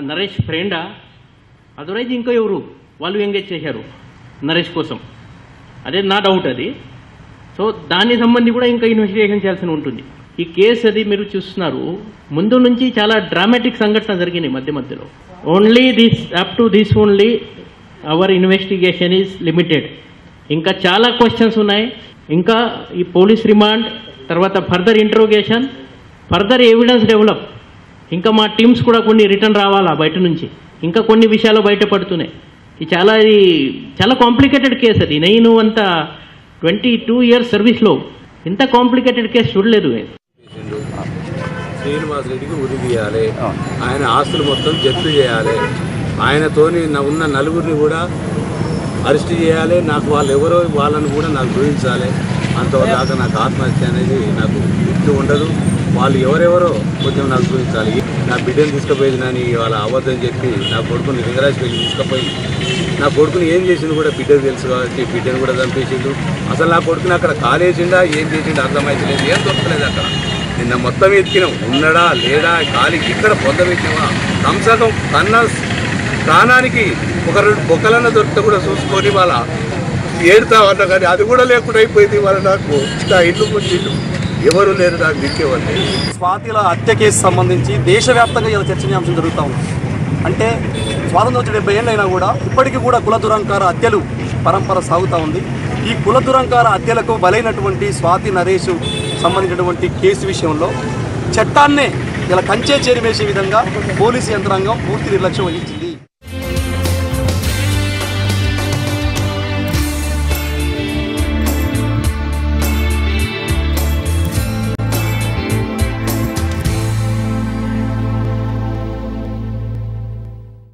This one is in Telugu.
నరేష్ ఫ్రెండా అదర్వైజ్ ఇంకా ఎవరు వాళ్ళు ఎంగేజ్ చేశారు నరేష్ కోసం, అదే నా డౌట్ అది. సో దానికి సంబంధించి కూడా ఇంకా ఇన్వెస్టిగేషన్ చేయాల్సి ఉంటుంది. ఈ కేసు అది మీరు చూస్తున్నారు, ముందు నుంచి చాలా డ్రామాటిక్ సంఘటన జరిగినాయి మధ్యలో. Only this up to this only our investigation is limited. ఇంకా చాలా క్వశ్చన్స్ ఉన్నాయి. ఇంకా ఈ పోలీస్ రిమాండ్ తర్వాత further interrogation, further evidence develop, ఇంకా మా టీమ్స్ కూడా కొన్ని రిటర్న్ రావాలా బయట నుంచి, ఇంకా కొన్ని విషయాలు బయటపడుతున్నాయి. ఇది చాలా కాంప్లికేటెడ్ కేసు అది. నేను అంత 22 years సర్వీస్లో ఇంత కాంప్లికేటెడ్ కేసు చూడలేదు. శ్రీనివాస్ రెడ్డికి ఉరి తీయాలి, ఆయన ఆస్తులు మొత్తం జప్తు చేయాలి, ఆయనతోని ఉన్న నలుగురిని కూడా అరెస్ట్ చేయాలి, నాకు వాళ్ళు ఎవరో వాళ్ళని కూడా నాకు చూపించాలి. అంతవరకు నాకు ఆత్మహత్య అనేది నాకు గుర్తు ఉండదు. వాళ్ళు ఎవరెవరో కొంచెం నాకు చూపించాలి. నా బిడ్డను తీసుకుపోయేది నాని వాళ్ళ అబద్ధం చెప్పి నా కొడుకుని లింగరాజ్ పెళ్లి తీసుకుపోయి నా కొడుకుని ఏం చేసింది కూడా బిడ్డకు తెలుసు కాబట్టి బిడ్డను కూడా చంపేసిండు. అసలు నా కొడుకుని అక్కడ కాలేసిండా ఏం చేసిండు అర్థమైతలేదు, ఏం దొరకలేదు. అక్కడ నిన్న మొత్తం ఎత్తినాం, ఉన్నాడా లేడా ఖాళీ ఇక్కడ పొందబెట్టినావా కంసకం కన్నా ప్రాణానికి ఒక 2 బొక్కలన్న దొరికితే కూడా చూసుకొని వాళ్ళ ఏడుతా అన్నా కానీ అది కూడా లేకుండా అయిపోయింది. వాళ్ళ నాకు నా ఇల్లు పుట్టిండు, ఎవరు లేరు నాకు దిక్కేవాళ్ళు. స్వాతిల హత్య కేసు సంబంధించి దేశవ్యాప్తంగా ఇలా చర్చనీయాంశం జరుగుతూ ఉంది. అంటే స్వాతంత్రం వచ్చి 70 ఏళ్ళు అయినా కూడా ఇప్పటికీ కూడా కుల దురంకార హత్యలు పరంపర సాగుతూ ఉంది. ఈ కుల దురంకార హత్యలకు బలైనటువంటి స్వాతి నరేష్ సంబంధించినటువంటి కేసు విషయంలో చట్టాన్నే ఇలా కంచే చేరివేసే విధంగా పోలీసు యంత్రాంగం పూర్తి నిర్లక్ష్యం వహించింది.